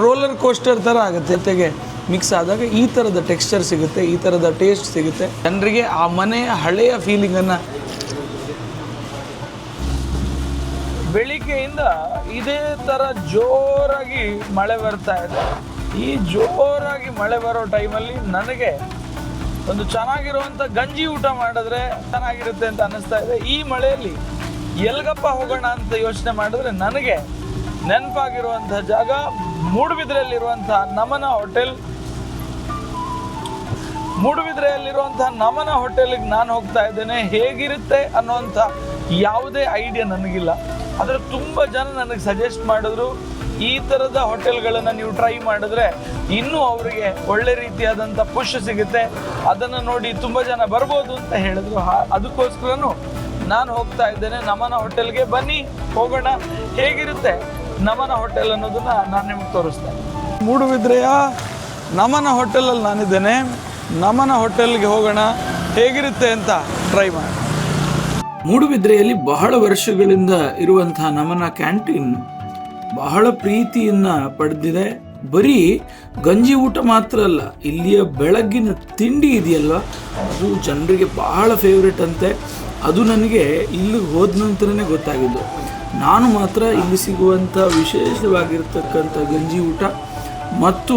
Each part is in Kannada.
ರೋಲರ್ ಕೋಸ್ಟರ್ ಥರ ಆಗುತ್ತೆ, ಜೊತೆಗೆ ಮಿಕ್ಸ್ ಆದಾಗ ಈ ಥರದ ಟೆಕ್ಸ್ಚರ್ ಸಿಗುತ್ತೆ, ಈ ಥರದ ಟೇಸ್ಟ್ ಸಿಗುತ್ತೆ. ಜನರಿಗೆ ಆ ಮನೆಯ ಹಳೆಯ ಫೀಲಿಂಗನ್ನು. ಬೆಳಿಗ್ಗೆಯಿಂದ ಇದೇ ಥರ ಜೋರಾಗಿ ಮಳೆ ಬರ್ತಾ ಇದೆ. ಈ ಜೋರಾಗಿ ಮಳೆ ಬರೋ ಟೈಮಲ್ಲಿ ನನಗೆ ಒಂದು ಚೆನ್ನಾಗಿರುವಂಥ ಗಂಜಿ ಊಟ ಮಾಡಿದ್ರೆ ಚೆನ್ನಾಗಿರುತ್ತೆ ಅಂತ ಅನ್ನಿಸ್ತಾ ಇದೆ. ಈ ಮಳೆಯಲ್ಲಿ ಎಲ್ಗಪ್ಪ ಹೋಗೋಣ ಅಂತ ಯೋಚನೆ ಮಾಡಿದ್ರೆ ನನಗೆ ನೆನಪಾಗಿರುವಂಥ ಜಾಗ ಮೂಡುಬಿದ್ರೆಯಲ್ಲಿರುವಂಥ ನಮನ ಹೋಟೆಲ್. ಮೂಡುಬಿದ್ರೆಯಲ್ಲಿರುವಂಥ ನಮನ ಹೋಟೆಲಿಗೆ ನಾನು ಹೋಗ್ತಾ ಇದ್ದೇನೆ. ಹೇಗಿರುತ್ತೆ ಅನ್ನೋವಂಥ ಯಾವುದೇ ಐಡಿಯಾ ನನಗಿಲ್ಲ, ಆದರೆ ತುಂಬ ಜನ ನನಗೆ ಸಜೆಸ್ಟ್ ಮಾಡಿದ್ರು ಈ ಥರದ ಹೋಟೆಲ್ಗಳನ್ನು ನೀವು ಟ್ರೈ ಮಾಡಿದ್ರೆ ಇನ್ನೂ ಅವರಿಗೆ ಒಳ್ಳೆ ರೀತಿಯಾದಂಥ ಪುಷ್ ಸಿಗುತ್ತೆ, ಅದನ್ನು ನೋಡಿ ತುಂಬ ಜನ ಬರ್ಬೋದು ಅಂತ ಹೇಳಿದ್ರು. ಅದಕ್ಕೋಸ್ಕರನೂ ನಾನು ಹೋಗ್ತಾ ಇದ್ದೇನೆ ನಮನ ಹೋಟೆಲ್ಗೆ. ಬನ್ನಿ ಹೋಗೋಣ, ಹೇಗಿರುತ್ತೆ ನಮನ ಹೋಟೆಲ್ ಅನ್ನೋದನ್ನು ನಾನು ನಿಮಗೆ ತೋರಿಸ್ತೇನೆ. ಮೂಡುಬಿದ್ರೆಯ ನಮನ ಹೋಟೆಲಲ್ಲಿ ನಾನಿದ್ದೇನೆ. ನಮನ ಹೋಟೆಲ್ಗೆ ಹೋಗೋಣ, ಹೇಗಿರುತ್ತೆ ಅಂತ ಟ್ರೈ ಮಾಡಿ. ಮೂಡುಬಿದ್ರೆಯಲ್ಲಿ ಬಹಳ ವರ್ಷಗಳಿಂದ ಇರುವಂತಹ ನಮನ ಕ್ಯಾಂಟೀನ್ ಬಹಳ ಪ್ರೀತಿಯನ್ನು ಪಡೆದಿದೆ. ಬರೀ ಗಂಜಿ ಊಟ ಮಾತ್ರ ಅಲ್ಲ, ಇಲ್ಲಿಯ ಬೆಳಗ್ಗಿನ ತಿಂಡಿ ಇದೆಯಲ್ವ ಅದು ಜನರಿಗೆ ಬಹಳ ಫೇವ್ರೆಟ್ ಅಂತೆ. ಅದು ನನಗೆ ಇಲ್ಲಿಗೆ ಹೋದ ನಂತರನೇ ಗೊತ್ತಾಗಿದ್ದು. ನಾನು ಮಾತ್ರ ಇಲ್ಲಿ ಸಿಗುವಂಥ ವಿಶೇಷವಾಗಿರ್ತಕ್ಕಂಥ ಗಂಜಿ ಊಟ ಮತ್ತು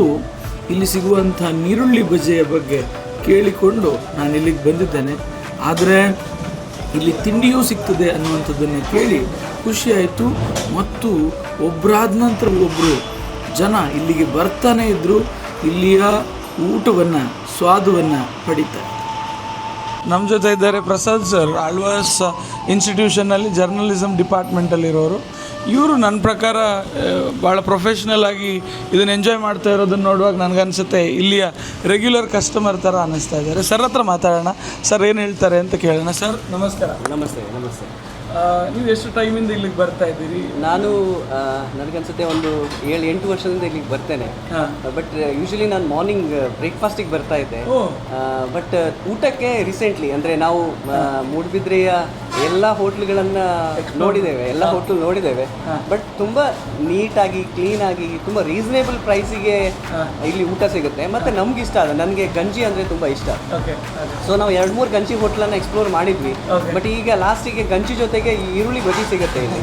ಇಲ್ಲಿ ಸಿಗುವಂಥ ನೀರುಳ್ಳಿ ಬಜೆಯ ಬಗ್ಗೆ ಕೇಳಿಕೊಂಡು ನಾನು ಇಲ್ಲಿಗೆ ಬಂದಿದ್ದೇನೆ. ಆದರೆ ಇಲ್ಲಿ ತಿಂಡಿಯೂ ಸಿಗ್ತದೆ ಅನ್ನುವಂಥದ್ದನ್ನು ಕೇಳಿ ಖುಷಿಯಾಯಿತು. ಮತ್ತು ಒಬ್ಬರಾದ ನಂತರ ಒಬ್ಬರು ಜನ ಇಲ್ಲಿಗೆ ಬರ್ತಾನೆ ಇದ್ದರು, ಇಲ್ಲಿಯ ಊಟವನ್ನು ಸ್ವಾದವನ್ನು ಪಡಿತಾರೆ. ನಮ್ಮ ಜೊತೆ ಇದ್ದಾರೆ ಪ್ರಸಾದ್ ಸರ್, ಆಳ್ವಾಸ್ ಇನ್ಸ್ಟಿಟ್ಯೂಷನ್ನಲ್ಲಿ ಜರ್ನಲಿಸಮ್ ಡಿಪಾರ್ಟ್ಮೆಂಟಲ್ಲಿರೋರು. ಇವರು ನನ್ನ ಪ್ರಕಾರ ಭಾಳ ಪ್ರೊಫೆಷ್ನಲ್ ಆಗಿ ಇದನ್ನು ಎಂಜಾಯ್ ಮಾಡ್ತಾ ಇರೋದನ್ನು ನೋಡುವಾಗ ನನಗನ್ಸುತ್ತೆ ಇಲ್ಲಿಯ ರೆಗ್ಯುಲರ್ ಕಸ್ಟಮರ್ ಥರ ಅನ್ನಿಸ್ತಾ ಇದ್ದಾರೆ. ಸರ್ ಹತ್ರ ಮಾತಾಡೋಣ. ಸರ್ ಏನು ಹೇಳ್ತಾರೆ ಅಂತ ಕೇಳೋಣ. ಸರ್ ನಮಸ್ಕಾರ. ನಮಸ್ತೆ. ನಮಸ್ತೆ. ನೀವು ಎಷ್ಟು ಟೈಮಿಂದ ಇಲ್ಲಿಗೆ ಬರ್ತಾ ಇದ್ದೀರಿ? ನಾನು ನನಗನ್ಸುತ್ತೆ ಒಂದು 7-8 ವರ್ಷದಿಂದ ಇಲ್ಲಿಗೆ ಬರ್ತೇನೆ. ಬಟ್ ಯೂಶಲಿ ನಾನು ಮಾರ್ನಿಂಗ್ ಬ್ರೇಕ್ಫಾಸ್ಟಿಗೆ ಬರ್ತಾ ಇದ್ದೆ. ಬಟ್ ಊಟಕ್ಕೆ ರೀಸೆಂಟ್ಲಿ ಅಂದರೆ ನಾವು ಮೂಡುಬಿದ್ರೆಯ ಎಲ್ಲ ಹೋಟ್ಲುಗಳನ್ನು ನೋಡಿದ್ದೇವೆ, ಎಲ್ಲ ಹೋಟ್ಲು ನೋಡಿದ್ದೇವೆ. ಬಟ್ ತುಂಬ ನೀಟಾಗಿ ಕ್ಲೀನಾಗಿ ತುಂಬ ರೀಸನೇಬಲ್ ಪ್ರೈಸಿಗೆ ಇಲ್ಲಿ ಊಟ ಸಿಗುತ್ತೆ. ಮತ್ತು ನಮ್ಗೆ ಇಷ್ಟ ಆದ, ನನಗೆ ಗಂಜಿ ಅಂದರೆ ತುಂಬ ಇಷ್ಟ. ಸೊ ನಾವು 2-3 ಗಂಜಿ ಹೋಟ್ಲನ್ನು ಎಕ್ಸ್ಪ್ಲೋರ್ ಮಾಡಿದ್ವಿ. ಬಟ್ ಈಗ ಲಾಸ್ಟಿಗೆ ಗಂಜಿ ಜೊತೆಗೆ ಈ ಈರುಳ್ಳಿ ಬಜ್ಜಿ ಸಿಗುತ್ತೆ ಇಲ್ಲಿ.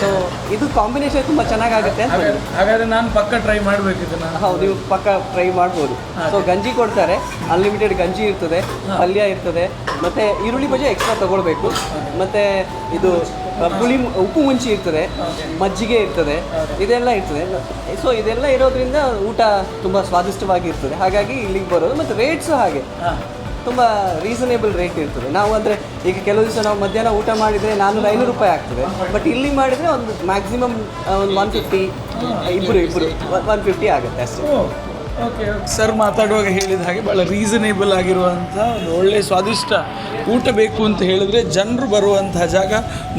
ಸೊ ಇದು ಕಾಂಬಿನೇಷನ್ ತುಂಬ ಚೆನ್ನಾಗಾಗುತ್ತೆ ಅಂತ. ಹಾಗಾದ್ರೆ ನಾನು ಪಕ್ಕ ಟ್ರೈ ಮಾಡಬೇಕಿದ್ದು. ಹೌದು, ನೀವು ಪಕ್ಕ ಟ್ರೈ ಮಾಡ್ಬೋದು. ಸೊ ಗಂಜಿ ಕೊಡ್ತಾರೆ, ಅನ್ಲಿಮಿಟೆಡ್ ಗಂಜಿ ಇರ್ತದೆ, ಪಲ್ಯ ಇರ್ತದೆ, ಮತ್ತು ಈರುಳ್ಳಿ ಬಜ್ಜಿ ಎಕ್ಸ್ಟ್ರಾ ತೊಗೊಳ್ಬೇಕು. ಮತ್ತು ಇದು ಉಪ್ಪು ಮುಂಚಿ ಇರ್ತದೆ, ಮಜ್ಜಿಗೆ ಇರ್ತದೆ, ಇದೆಲ್ಲ ಇರ್ತದೆ. ಸೊ ಇದೆಲ್ಲ ಇರೋದ್ರಿಂದ ಊಟ ತುಂಬ ಸ್ವಾದಿಷ್ಟವಾಗಿರ್ತದೆ. ಹಾಗಾಗಿ ಇಲ್ಲಿಗೆ ಬರೋದು. ಮತ್ತು ರೇಟ್ಸು ಹಾಗೆ ತುಂಬ ರೀಸನೇಬಲ್ ರೇಟ್ ಇರ್ತದೆ. ನಾವು ಅಂದರೆ ಈಗ ಕೆಲವು ದಿವಸ ನಾವು ಮಧ್ಯಾಹ್ನ ಊಟ ಮಾಡಿದರೆ 400-500 ರೂಪಾಯಿ ಆಗ್ತದೆ. ಬಟ್ ಇಲ್ಲಿ ಮಾಡಿದರೆ ಒಂದು ಮ್ಯಾಕ್ಸಿಮಮ್ ಒಂದು 150, ಇಬ್ಬರು 150 ಆಗುತ್ತೆ ಅಷ್ಟೇ. ಓಕೆ. ಸರ್ ಮಾತಾಡುವಾಗ ಹೇಳಿದ ಹಾಗೆ ಭಾಳ ರೀಸನೇಬಲ್ ಆಗಿರುವಂಥ ಒಂದು ಒಳ್ಳೆಯ ಸ್ವಾದಿಷ್ಟ ಊಟ ಬೇಕು ಅಂತ ಹೇಳಿದ್ರೆ ಜನರು ಬರುವಂತಹ ಜಾಗ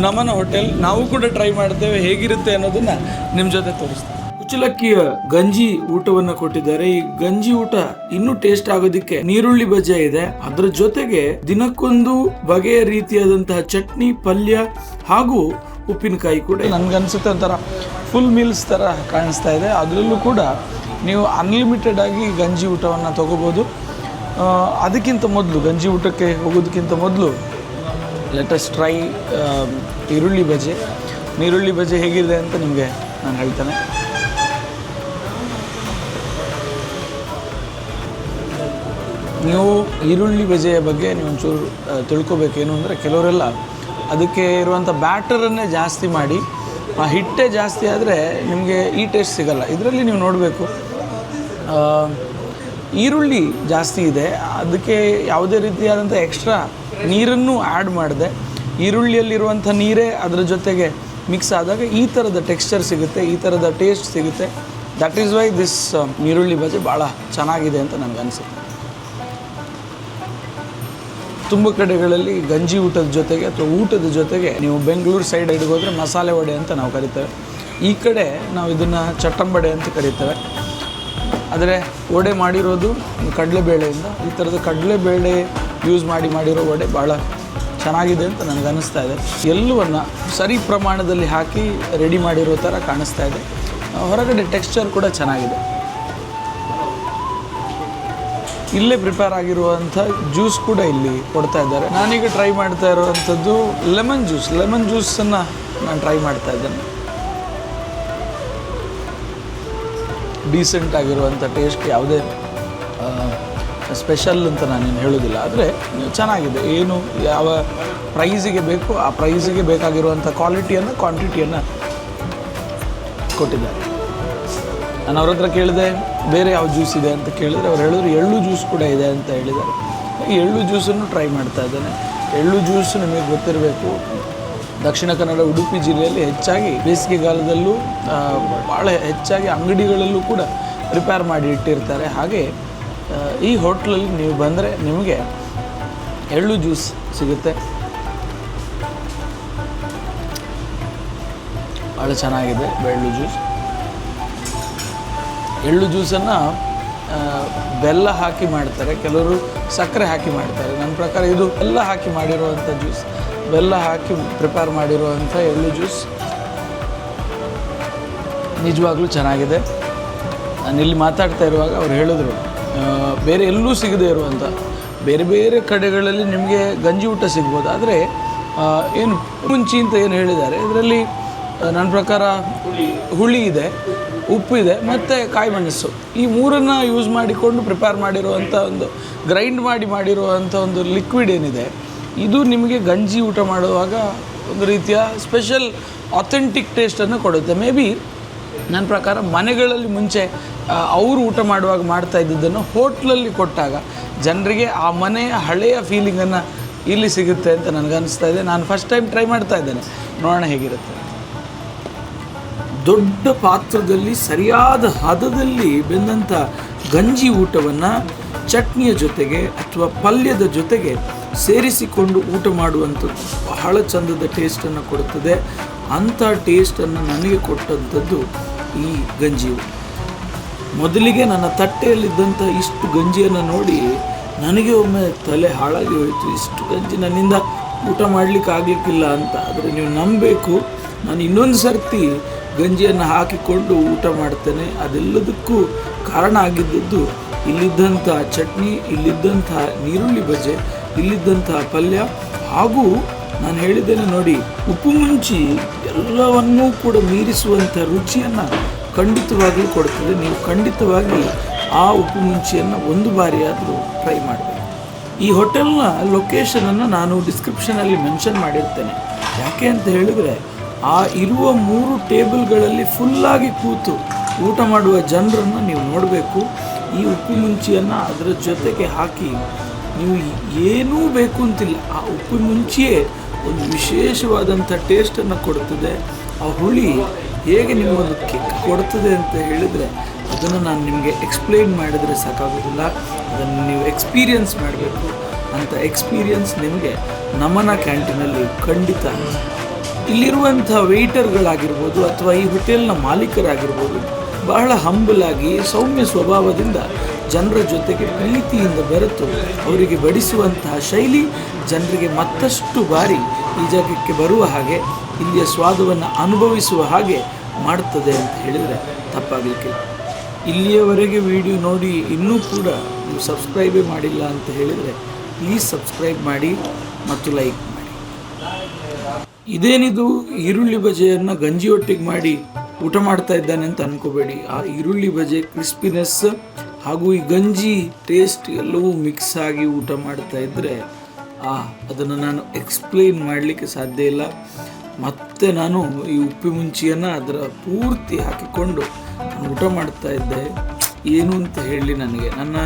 ನಮನ ಹೋಟೆಲ್. ನಾವು ಕೂಡ ಟ್ರೈ ಮಾಡ್ತೇವೆ, ಹೇಗಿರುತ್ತೆ ಅನ್ನೋದನ್ನು ನಿಮ್ಮ ಜೊತೆ ತೋರಿಸ್ತೇವೆ. ಕುಚ್ಚಲಕ್ಕಿಯ ಗಂಜಿ ಊಟವನ್ನು ಕೊಟ್ಟಿದ್ದಾರೆ. ಈ ಗಂಜಿ ಊಟ ಇನ್ನೂ ಟೇಸ್ಟ್ ಆಗೋದಕ್ಕೆ ನೀರುಳ್ಳಿ ಬಜ್ಜೆ ಇದೆ, ಅದರ ಜೊತೆಗೆ ದಿನಕ್ಕೊಂದು ಬಗೆಯ ರೀತಿಯಾದಂತಹ ಚಟ್ನಿ, ಪಲ್ಯ ಹಾಗೂ ಉಪ್ಪಿನಕಾಯಿ ಕೂಡ. ನನಗನ್ಸುತ್ತೆ ಒಂಥರ ಫುಲ್ ಮೀಲ್ಸ್ ಥರ ಕಾಣಿಸ್ತಾ ಇದೆ. ಅದರಲ್ಲೂ ಕೂಡ ನೀವು ಅನ್ಲಿಮಿಟೆಡ್ ಆಗಿ ಗಂಜಿ ಊಟವನ್ನು ತೊಗೋಬೋದು. ಅದಕ್ಕಿಂತ ಮೊದಲು, ಗಂಜಿ ಊಟಕ್ಕೆ ಹೋಗೋದಕ್ಕಿಂತ ಮೊದಲು ಲೆಟ್ ಅಸ್ ಟ್ರೈ ಈರುಳ್ಳಿ ಬಜೆ. ನೀರುಳ್ಳಿ ಬಜೆ ಹೇಗಿದೆ ಅಂತ ನಿಮಗೆ ನಾನು ಹೇಳ್ತೇನೆ. ನೀವು ಈರುಳ್ಳಿ ಬಜೆಯ ಬಗ್ಗೆ ನೀವು ಒಂಚೂರು ತಿಳ್ಕೊಬೇಕೇನು ಅಂದರೆ, ಕೆಲವರೆಲ್ಲ ಅದಕ್ಕೆ ಇರುವಂಥ ಬ್ಯಾಟರನ್ನೇ ಜಾಸ್ತಿ ಮಾಡಿ, ಆ ಹಿಟ್ಟೇ ಜಾಸ್ತಿ ಆದರೆ ನಿಮಗೆ ಈ ಟೇಸ್ಟ್ ಸಿಗಲ್ಲ. ಇದರಲ್ಲಿ ನೀವು ನೋಡಬೇಕು ಈರುಳ್ಳಿ ಜಾಸ್ತಿ ಇದೆ, ಅದಕ್ಕೆ ಯಾವುದೇ ರೀತಿಯಾದಂಥ ಎಕ್ಸ್ಟ್ರಾ ನೀರನ್ನು ಆ್ಯಡ್ ಮಾಡಿದೆ. ಈರುಳ್ಳಿಯಲ್ಲಿರುವಂಥ ನೀರೇ ಅದರ ಜೊತೆಗೆ ಮಿಕ್ಸ್ ಆದಾಗ ಈ ಥರದ ಟೆಕ್ಸ್ಚರ್ ಸಿಗುತ್ತೆ, ಈ ಥರದ ಟೇಸ್ಟ್ ಸಿಗುತ್ತೆ. ದಟ್ ಈಸ್ ವೈ ದಿಸ್ ಈರುಳ್ಳಿ ಬಜೆ ಭಾಳ ಚೆನ್ನಾಗಿದೆ ಅಂತ ನನಗನ್ಸುತ್ತೆ. ತುಂಬ ಕಡೆಗಳಲ್ಲಿ ಗಂಜಿ ಊಟದ ಜೊತೆಗೆ ಅಥವಾ ಊಟದ ಜೊತೆಗೆ ನೀವು ಬೆಂಗಳೂರು ಸೈಡ್ ಹೋದರೆ ಮಸಾಲೆ ವಡೆ ಅಂತ ನಾವು ಕರಿತೇವೆ. ಈ ಕಡೆ ನಾವು ಇದನ್ನು ಚಟ್ಟಂಬಡೆ ಅಂತ ಕರಿತೇವೆ. ಆದರೆ ವಡೆ ಮಾಡಿರೋದು ಕಡಲೆಬೇಳೆಯಿಂದ. ಈ ಥರದ ಕಡಲೆಬೇಳೆ ಯೂಸ್ ಮಾಡಿರೋ ವಡೆ ಭಾಳ ಚೆನ್ನಾಗಿದೆ ಅಂತ ನನಗನ್ನಿಸ್ತಾ ಇದೆ. ಎಲ್ಲವನ್ನು ಸರಿ ಪ್ರಮಾಣದಲ್ಲಿ ಹಾಕಿ ರೆಡಿ ಮಾಡಿರೋ ಥರ ಕಾಣಿಸ್ತಾ ಇದೆ. ಹೊರಗಡೆ ಟೆಕ್ಸ್ಚರ್ ಕೂಡ ಚೆನ್ನಾಗಿದೆ. ಇಲ್ಲೇ ಪ್ರಿಪೇರ್ ಆಗಿರುವಂಥ ಜ್ಯೂಸ್ ಕೂಡ ಇಲ್ಲಿ ಕೊಡ್ತಾ ಇದ್ದಾರೆ. ನಾನೀಗ ಟ್ರೈ ಮಾಡ್ತಾ ಇರುವಂಥದ್ದು ಲೆಮನ್ ಜ್ಯೂಸನ್ನು ನಾನು ಟ್ರೈ ಮಾಡ್ತಾ ಇದ್ದೇನೆ. ಡೀಸೆಂಟ್ ಆಗಿರುವಂಥ ಟೇಸ್ಟ್, ಯಾವುದೇ ಸ್ಪೆಷಲ್ ಅಂತ ನಾನೇನು ಹೇಳೋದಿಲ್ಲ, ಆದರೆ ಚೆನ್ನಾಗಿದೆ. ಏನು ಯಾವ ಪ್ರೈಸಿಗೆ ಬೇಕು ಆ ಪ್ರೈಸಿಗೆ ಬೇಕಾಗಿರುವಂಥ ಕ್ವಾಂಟಿಟಿಯನ್ನು ಕೊಟ್ಟಿದ್ದಾರೆ. ನಾನು ಅವ್ರ ಹತ್ರ ಕೇಳಿದೆ ಬೇರೆ ಯಾವ ಜ್ಯೂಸ್ ಇದೆ ಅಂತ ಕೇಳಿದರೆ ಅವ್ರು ಹೇಳಿದ್ರು ಎಳ್ಳು ಜ್ಯೂಸ್ ಕೂಡ ಇದೆ ಅಂತ ಹೇಳಿದ್ದಾರೆ. ಈ ಎಳ್ಳು ಜ್ಯೂಸನ್ನು ಟ್ರೈ ಮಾಡ್ತಾ ಇದ್ದೇನೆ. ಎಳ್ಳು ಜ್ಯೂಸ್ ನಿಮಗೆ ಗೊತ್ತಿರಬೇಕು, ದಕ್ಷಿಣ ಕನ್ನಡ ಉಡುಪಿ ಜಿಲ್ಲೆಯಲ್ಲಿ ಹೆಚ್ಚಾಗಿ ಬೇಸಿಗೆಗಾಲದಲ್ಲೂ ಭಾಳ ಹೆಚ್ಚಾಗಿ ಅಂಗಡಿಗಳಲ್ಲೂ ಕೂಡ ಪ್ರಿಪೇರ್ ಮಾಡಿ ಇಟ್ಟಿರ್ತಾರೆ. ಹಾಗೆ ಈ ಹೋಟ್ಲಲ್ಲಿ ನೀವು ಬಂದರೆ ನಿಮಗೆ ಎಳ್ಳು ಜ್ಯೂಸ್ ಸಿಗುತ್ತೆ. ಭಾಳ ಚೆನ್ನಾಗಿದೆ ಎಳ್ಳು ಜ್ಯೂಸನ್ನು ಬೆಲ್ಲ ಹಾಕಿ ಮಾಡ್ತಾರೆ, ಕೆಲವರು ಸಕ್ಕರೆ ಹಾಕಿ ಮಾಡ್ತಾರೆ. ನನ್ನ ಪ್ರಕಾರ ಇದು ಬೆಲ್ಲ ಹಾಕಿ ಮಾಡಿರುವಂಥ ಜ್ಯೂಸ್, ಬೆಲ್ಲ ಹಾಕಿ ಪ್ರಿಪೇರ್ ಮಾಡಿರುವಂಥ ಎಳ್ಳು ಜ್ಯೂಸ್ ನಿಜವಾಗ್ಲೂ ಚೆನ್ನಾಗಿದೆ. ನಾನಿಲ್ಲಿ ಮಾತಾಡ್ತಾ ಇರುವಾಗ ಅವ್ರು ಹೇಳಿದ್ರು ಬೇರೆ ಎಲ್ಲೂ ಸಿಗದೇ ಇರುವಂಥ ಬೇರೆ ಬೇರೆ ಕಡೆಗಳಲ್ಲಿ ನಿಮಗೆ ಗಂಜಿ ಊಟ ಸಿಗ್ಬೋದು, ಆದರೆ ಏನು ಮುಂಚಿ ಅಂತ ಏನು ಹೇಳಿದ್ದಾರೆ ಇದರಲ್ಲಿ ನನ್ನ ಪ್ರಕಾರ ಹುಳಿ ಇದೆ, ಉಪ್ಪು ಇದೆ ಮತ್ತು ಕಾಯಿ ಮೆಣಸು, ಈ ಮೂರನ್ನು ಯೂಸ್ ಮಾಡಿಕೊಂಡು ಪ್ರಿಪೇರ್ ಮಾಡಿರುವಂಥ ಒಂದು ಗ್ರೈಂಡ್ ಮಾಡಿರುವಂಥ ಒಂದು ಲಿಕ್ವಿಡ್ ಏನಿದೆ, ಇದು ನಿಮಗೆ ಗಂಜಿ ಊಟ ಮಾಡುವಾಗ ಒಂದು ರೀತಿಯ ಸ್ಪೆಷಲ್ ಅಥೆಂಟಿಕ್ ಟೇಸ್ಟನ್ನು ಕೊಡುತ್ತೆ. ಮೇ ಬಿ ನನ್ನ ಪ್ರಕಾರ ಮನೆಗಳಲ್ಲಿ ಮುಂಚೆ ಅವರು ಊಟ ಮಾಡುವಾಗ ಮಾಡ್ತಾ ಇದ್ದದ್ದನ್ನು ಹೋಟ್ಲಲ್ಲಿ ಕೊಟ್ಟಾಗ ಜನರಿಗೆ ಆ ಮನೆಯ ಹಳೆಯ ಫೀಲಿಂಗನ್ನು ಇಲ್ಲಿ ಸಿಗುತ್ತೆ ಅಂತ ನನಗನ್ನಿಸ್ತಾ ಇದೆ. ನಾನು ಫಸ್ಟ್ ಟೈಮ್ ಟ್ರೈ ಮಾಡ್ತಾ ಇದ್ದೇನೆ, ನೋಡೋಣ ಹೇಗಿರುತ್ತೆ. ದೊಡ್ಡ ಪಾತ್ರದಲ್ಲಿ ಸರಿಯಾದ ಹದದಲ್ಲಿ ಬೆಂದಂಥ ಗಂಜಿ ಊಟವನ್ನು ಚಟ್ನಿಯ ಜೊತೆಗೆ ಅಥವಾ ಪಲ್ಯದ ಜೊತೆಗೆ ಸೇರಿಸಿಕೊಂಡು ಊಟ ಮಾಡುವಂಥದ್ದು ಬಹಳ ಚಂದದ ಟೇಸ್ಟನ್ನು ಕೊಡುತ್ತದೆ. ಅಂಥ ಟೇಸ್ಟನ್ನು ನನಗೆ ಕೊಟ್ಟಂಥದ್ದು ಈ ಗಂಜಿ. ಮೊದಲಿಗೆ ನನ್ನ ತಟ್ಟೆಯಲ್ಲಿದ್ದಂಥ ಇಷ್ಟು ಗಂಜಿಯನ್ನು ನೋಡಿ ನನಗೆ ಒಮ್ಮೆ ತಲೆ ಹಾಳಾಗಿ ಹೋಯಿತು. ಇಷ್ಟು ಗಂಜಿ ನನ್ನಿಂದ ಊಟ ಮಾಡಲಿಕ್ಕೆ ಆಗಲಿಕ್ಕಿಲ್ಲ ಅಂತ. ಆದರೆ ನೀವು ನಂಬಬೇಕು, ನಾನು ಇನ್ನೊಂದು ಸರ್ತಿ ಗಂಜಿಯನ್ನು ಹಾಕಿಕೊಂಡು ಊಟ ಮಾಡ್ತೇನೆ. ಅದೆಲ್ಲದಕ್ಕೂ ಕಾರಣ ಆಗಿದ್ದದ್ದು ಇಲ್ಲಿದ್ದಂಥ ಚಟ್ನಿ, ಇಲ್ಲಿದ್ದಂಥ ನೀರುಳ್ಳಿ ಬಜೆ, ಇಲ್ಲಿದ್ದಂಥ ಪಲ್ಯ, ಹಾಗೂ ನಾನು ಹೇಳಿದ್ದೇನೆ ನೋಡಿ, ಉಪ್ಪು ಮುಂಚಿ ಎಲ್ಲವನ್ನೂ ಕೂಡ ಮೀರಿಸುವಂಥ ರುಚಿಯನ್ನು ಖಂಡಿತವಾಗಲೂ ಕೊಡ್ತದೆ. ನೀವು ಖಂಡಿತವಾಗಿ ಆ ಉಪ್ಪು ಮುಂಚಿಯನ್ನು ಒಂದು ಬಾರಿಯಾದರೂ ಟ್ರೈ ಮಾಡಬೇಕು. ಈ ಹೋಟೆಲ್ನ ಲೊಕೇಶನನ್ನು ನಾನು ಡಿಸ್ಕ್ರಿಪ್ಷನಲ್ಲಿ ಮೆನ್ಷನ್ ಮಾಡಿರ್ತೇನೆ. ಯಾಕೆ ಅಂತ ಹೇಳಿದರೆ ಆ ಇರುವ 3 ಟೇಬಲ್ಗಳಲ್ಲಿ ಫುಲ್ಲಾಗಿ ಕೂತು ಊಟ ಮಾಡುವ ಜನರನ್ನು ನೀವು ನೋಡಬೇಕು. ಈ ಉಪ್ಪು ಮುಂಚಿಯನ್ನು ಅದರ ಜೊತೆಗೆ ಹಾಕಿ ನೀವು ಏನೂ ಬೇಕು ಅಂತಿಲ್ಲ, ಆ ಉಪ್ಪು ಮುಂಚಿಯೇ ಒಂದು ವಿಶೇಷವಾದಂಥ ಟೇಸ್ಟನ್ನು ಕೊಡ್ತದೆ. ಆ ಹುಳಿ ಹೇಗೆ ನಿಮಗೊಂದು ಕಿಕ್ ಕೊಡ್ತದೆ ಅಂತ ಹೇಳಿದರೆ ಅದನ್ನು ನಾನು ನಿಮಗೆ ಎಕ್ಸ್ಪ್ಲೈನ್ ಮಾಡಿದರೆ ಸಾಕಾಗೋದಿಲ್ಲ, ಅದನ್ನು ನೀವು ಎಕ್ಸ್ಪೀರಿಯನ್ಸ್ ಮಾಡಬೇಕು. ಅಂಥ ಎಕ್ಸ್ಪೀರಿಯನ್ಸ್ ನಿಮಗೆ ನಮನ ಕ್ಯಾಂಟೀನಲ್ಲಿ ಖಂಡಿತ. ಇಲ್ಲಿರುವಂಥ ವೆಯ್ಟರ್ಗಳಾಗಿರ್ಬೋದು ಅಥವಾ ಈ ಹೋಟೆಲ್ನ ಮಾಲೀಕರಾಗಿರ್ಬೋದು ಬಹಳ ಹಂಬಲಾಗಿ ಸೌಮ್ಯ ಸ್ವಭಾವದಿಂದ ಜನರ ಜೊತೆಗೆ ಪ್ರೀತಿಯಿಂದ ಬೆರೆತು ಅವರಿಗೆ ಬಡಿಸುವಂತಹ ಶೈಲಿ ಜನರಿಗೆ ಮತ್ತಷ್ಟು ಬಾರಿ ಈ ಜಾಗಕ್ಕೆ ಬರುವ ಹಾಗೆ, ಇಲ್ಲಿಯ ಸ್ವಾದವನ್ನು ಅನುಭವಿಸುವ ಹಾಗೆ ಮಾಡ್ತದೆ ಅಂತ ಹೇಳಿದರೆ ತಪ್ಪಾಗಲಿಕ್ಕಿಲ್ಲ. ಇಲ್ಲಿಯವರೆಗೆ ವಿಡಿಯೋ ನೋಡಿ ಇನ್ನೂ ಕೂಡ ನೀವು ಸಬ್ಸ್ಕ್ರೈಬೇ ಮಾಡಿಲ್ಲ ಅಂತ ಹೇಳಿದರೆ ಪ್ಲೀಸ್ ಸಬ್ಸ್ಕ್ರೈಬ್ ಮಾಡಿ ಮತ್ತು ಲೈಕ್ ಮಾಡಿ. ಇದೇನಿದು ಈರುಳ್ಳಿ ಬಜೆಯನ್ನು ಗಂಜಿಯೊಟ್ಟಿಗೆ ಮಾಡಿ ಊಟ ಮಾಡ್ತಾ ಇದ್ದಾನೆ ಅಂತ ಅನ್ಕೋಬೇಡಿ. ಆ ಈರುಳ್ಳಿ ಬಜೆ ಕ್ರಿಸ್ಪಿನೆಸ್ ಹಾಗೂ ಈ ಗಂಜಿ ಟೇಸ್ಟ್ ಎಲ್ಲವೂ ಮಿಕ್ಸ್ ಆಗಿ ಊಟ ಮಾಡ್ತಾ ಇದ್ದರೆ ಅದನ್ನು ನಾನು ಎಕ್ಸ್ಪ್ಲೈನ್ ಮಾಡಲಿಕ್ಕೆ ಸಾಧ್ಯ ಇಲ್ಲ. ಮತ್ತೆ ನಾನು ಈ ಉಪ್ಪು ಮುಂಚಿಯನ್ನು ಅದರ ಪೂರ್ತಿ ಹಾಕಿಕೊಂಡು ನಾನು ಊಟ ಮಾಡ್ತಾ ಇದ್ದೆ. ಏನು ಅಂತ ಹೇಳಿ, ನನಗೆ ನನ್ನ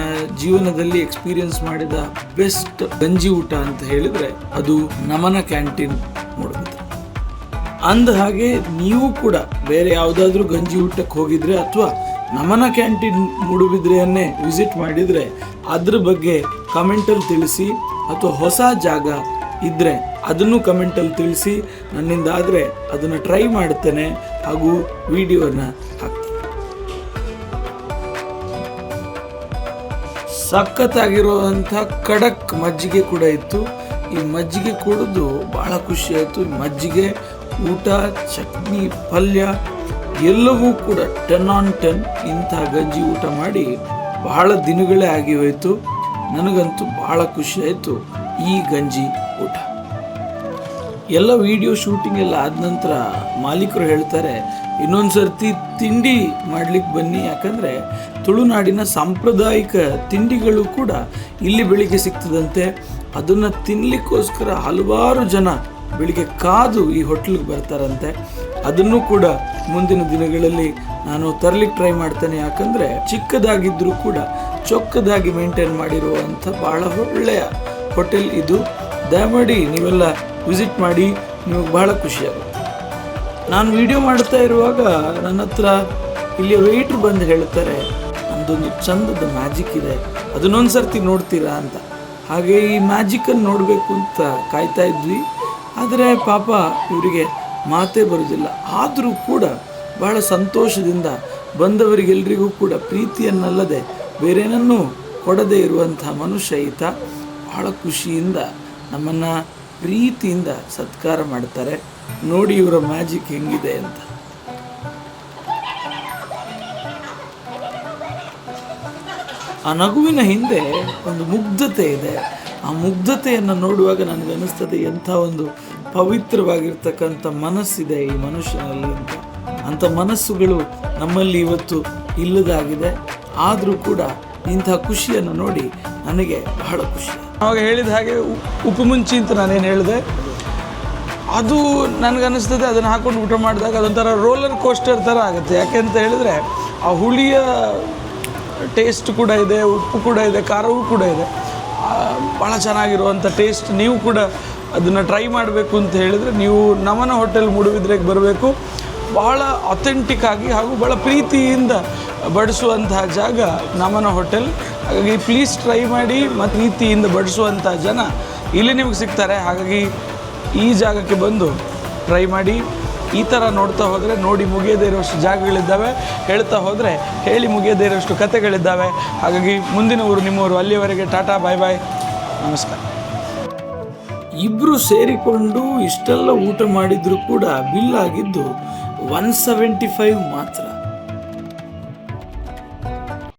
ಜೀವನದಲ್ಲಿ ಎಕ್ಸ್ಪೀರಿಯನ್ಸ್ ಮಾಡಿದ ಬೆಸ್ಟ್ ಗಂಜಿ ಊಟ ಅಂತ ಹೇಳಿದರೆ ಅದು ನಮನ ಕ್ಯಾಂಟೀನ್ ಮೂಡುಬಿದ್ರೆ. ಅಂದ ಹಾಗೆ ನೀವು ಕೂಡ ಬೇರೆ ಯಾವುದಾದ್ರೂ ಗಂಜಿ ಊಟಕ್ಕೆ ಹೋಗಿದ್ರೆ ಅಥವಾ ನಮನ ಕ್ಯಾಂಟೀನ್ ಮೂಡುಬಿದ್ರೆಯನ್ನೇ ವಿಸಿಟ್ ಮಾಡಿದರೆ ಅದ್ರ ಬಗ್ಗೆ ಕಮೆಂಟಲ್ಲಿ ತಿಳಿಸಿ, ಅಥವಾ ಹೊಸ ಜಾಗ ಇದ್ದರೆ ಅದನ್ನು ಕಮೆಂಟಲ್ಲಿ ತಿಳಿಸಿ. ನನ್ನಿಂದ ಆದರೆ ಅದನ್ನು ಟ್ರೈ ಮಾಡ್ತೇನೆ ಹಾಗೂ ವಿಡಿಯೋನ ಹಾಕ್ತೇನೆ. ಸಖತ್ತಾಗಿರುವಂಥ ಖಡಕ್ ಮಜ್ಜಿಗೆ ಕೂಡ ಇತ್ತು. ಈ ಮಜ್ಜಿಗೆ ಕುಡಿದು ಭಾಳ ಖುಷಿ ಆಯಿತು. ಮಜ್ಜಿಗೆ, ಊಟ, ಚಟ್ನಿ, ಪಲ್ಯ ಎಲ್ಲವೂ ಕೂಡ 10/10. ಇಂಥ ಗಂಜಿ ಊಟ ಮಾಡಿ ಬಹಳ ದಿನಗಳೇ ಆಗಿ ಹೋಯಿತು. ನನಗಂತೂ ಬಹಳ ಖುಷಿ ಆಯಿತು ಈ ಗಂಜಿ ಊಟ. ಎಲ್ಲ ವಿಡಿಯೋ ಶೂಟಿಂಗ್ ಎಲ್ಲ ಆದ ನಂತರ ಮಾಲೀಕರು ಹೇಳ್ತಾರೆ, ಇನ್ನೊಂದು ಸರ್ತಿ ತಿಂಡಿ ಮಾಡ್ಲಿಕ್ಕೆ ಬನ್ನಿ, ಯಾಕಂದರೆ ತುಳುನಾಡಿನ ಸಾಂಪ್ರದಾಯಿಕ ತಿಂಡಿಗಳು ಕೂಡ ಇಲ್ಲಿ ಬೆಳಿಗ್ಗೆ ಸಿಗ್ತದಂತೆ. ಅದನ್ನು ತಿನ್ನಲಿಕ್ಕೋಸ್ಕರ ಹಲವಾರು ಜನ ಬೆಳಿಗ್ಗೆ ಕಾದು ಈ ಹೋಟ್ಲಿಗೆ ಬರ್ತಾರಂತೆ. ಅದನ್ನು ಕೂಡ ಮುಂದಿನ ದಿನಗಳಲ್ಲಿ ನಾನು ತರಲಿಕ್ಕೆ ಟ್ರೈ ಮಾಡ್ತೇನೆ, ಯಾಕಂದರೆ ಚಿಕ್ಕದಾಗಿದ್ದರೂ ಕೂಡ ಚೊಕ್ಕದಾಗಿ ಮೇಂಟೈನ್ ಮಾಡಿರುವಂಥ ಭಾಳ ಒಳ್ಳೆಯ ಹೋಟೆಲ್ ಇದು. ದಯಮಾಡಿ ನೀವೆಲ್ಲ ವಿಸಿಟ್ ಮಾಡಿ, ನಿಮಗೆ ಬಹಳ ಖುಷಿಯಾಗುತ್ತೆ. ನಾನು ವಿಡಿಯೋ ಮಾಡ್ತಾ ಇರುವಾಗ ನನ್ನ ಹತ್ರ ಇಲ್ಲಿಯ ವೆಯ್ಟ್ರು ಬಂದು ಹೇಳ್ತಾರೆ, ನಮ್ಮದೊಂದು ಚಂದದ ಮ್ಯಾಜಿಕ್ ಇದೆ, ಅದನ್ನೊಂದು ಸರ್ತಿ ನೋಡ್ತೀರಾ ಅಂತ. ಹಾಗೆ ಈ ಮ್ಯಾಜಿಕನ್ನು ನೋಡಬೇಕು ಅಂತ ಕಾಯ್ತಾ ಇದ್ವಿ. ಆದರೆ ಪಾಪ ಇವರಿಗೆ ಮಾತೇ ಬರೋದಿಲ್ಲ. ಆದರೂ ಕೂಡ ಬಹಳ ಸಂತೋಷದಿಂದ ಬಂದವರಿಗೆಲ್ಲರಿಗೂ ಕೂಡ ಪ್ರೀತಿಯನ್ನಲ್ಲದೆ ಬೇರೇನನ್ನೂ ಕೊಡದೇ ಇರುವಂಥ ಮನುಷ್ಯ ಈತ. ಬಹಳ ಖುಷಿಯಿಂದ ನಮ್ಮನ್ನು ಪ್ರೀತಿಯಿಂದ ಸತ್ಕಾರ ಮಾಡ್ತಾರೆ. ನೋಡಿ ಇವರ ಮ್ಯಾಜಿಕ್ ಹೆಂಗಿದೆ ಅಂತ. ಆ ನಗುವಿನ ಹಿಂದೆ ಒಂದು ಮುಗ್ಧತೆ ಇದೆ. ಆ ಮುಗ್ಧತೆಯನ್ನು ನೋಡುವಾಗ ನನಗನ್ನಿಸ್ತದೆ ಎಂಥ ಒಂದು ಪವಿತ್ರವಾಗಿರ್ತಕ್ಕಂಥ ಮನಸ್ಸಿದೆ ಈ ಮನುಷ್ಯನಲ್ಲಿ ಅಂತ. ಅಂಥ ಮನಸ್ಸುಗಳು ನಮ್ಮಲ್ಲಿ ಇವತ್ತು ಇಲ್ಲದಾಗಿದೆ. ಆದರೂ ಕೂಡ ಇಂಥ ಖುಷಿಯನ್ನು ನೋಡಿ ನನಗೆ ಬಹಳ ಖುಷಿ. ಅವಾಗ ಹೇಳಿದ ಹಾಗೆ ಉಪ್ಪು ಮುಂಚಿ ಅಂತ ನಾನೇನು ಹೇಳಿದೆ, ಅದು ನನಗನ್ನಿಸ್ತದೆ ಅದನ್ನು ಹಾಕ್ಕೊಂಡು ಊಟ ಮಾಡಿದಾಗ ಅದೊಂಥರ ರೋಲರ್ ಕೋಸ್ಟರ್ ಥರ ಆಗುತ್ತೆ. ಯಾಕೆ ಅಂತ ಹೇಳಿದರೆ ಆ ಹುಳಿಯ ಟೇಸ್ಟ್ ಕೂಡ ಇದೆ, ಉಪ್ಪು ಕೂಡ ಇದೆ, ಖಾರವೂ ಕೂಡ ಇದೆ. ಭಾಳ ಚೆನ್ನಾಗಿರುವಂಥ ಟೇಸ್ಟ್. ನೀವು ಕೂಡ ಅದನ್ನು ಟ್ರೈ ಮಾಡಬೇಕು ಅಂತ ಹೇಳಿದರೆ ನೀವು ನಮನ ಹೋಟೆಲ್ ಮೂಡುಬಿದ್ರೆಗೆ ಬರಬೇಕು. ಬಹಳ ಅಥೆಂಟಿಕ್ ಆಗಿ ಹಾಗೂ ಭಾಳ ಪ್ರೀತಿಯಿಂದ ಬಡಿಸುವಂತಹ ಜಾಗ ನಮನ ಹೋಟೆಲ್. ಹಾಗಾಗಿ ಪ್ಲೀಸ್ ಟ್ರೈ ಮಾಡಿ. ಮತ್ತು ಪ್ರೀತಿಯಿಂದ ಬಡಿಸುವಂಥ ಜನ ಇಲ್ಲಿ ನಿಮಗೆ ಸಿಗ್ತಾರೆ. ಹಾಗಾಗಿ ಈ ಜಾಗಕ್ಕೆ ಬಂದು ಟ್ರೈ ಮಾಡಿ. ಈ ಥರ ನೋಡ್ತಾ ಹೋದರೆ ನೋಡಿ ಮುಗಿಯದೇ ಇರುವಷ್ಟು ಜಾಗಗಳಿದ್ದಾವೆ, ಹೇಳ್ತಾ ಹೋದರೆ ಹೇಳಿ ಮುಗಿಯದೇ ಇರುವಷ್ಟು ಕಥೆಗಳಿದ್ದಾವೆ. ಹಾಗಾಗಿ ಮುಂದಿನ ಊರು ನಿಮ್ಮೂರು. ಅಲ್ಲಿಯವರೆಗೆ ಟಾಟಾ, ಬಾಯ್ ಬಾಯ್, ನಮಸ್ಕಾರ. ಇಬ್ಬರು ಸೇರಿಕೊಂಡು ಇಷ್ಟೆಲ್ಲ ಊಟ ಮಾಡಿದರೂ ಕೂಡ ಬಿಲ್ ಆಗಿದ್ದು 175 ಮಾತ್ರ.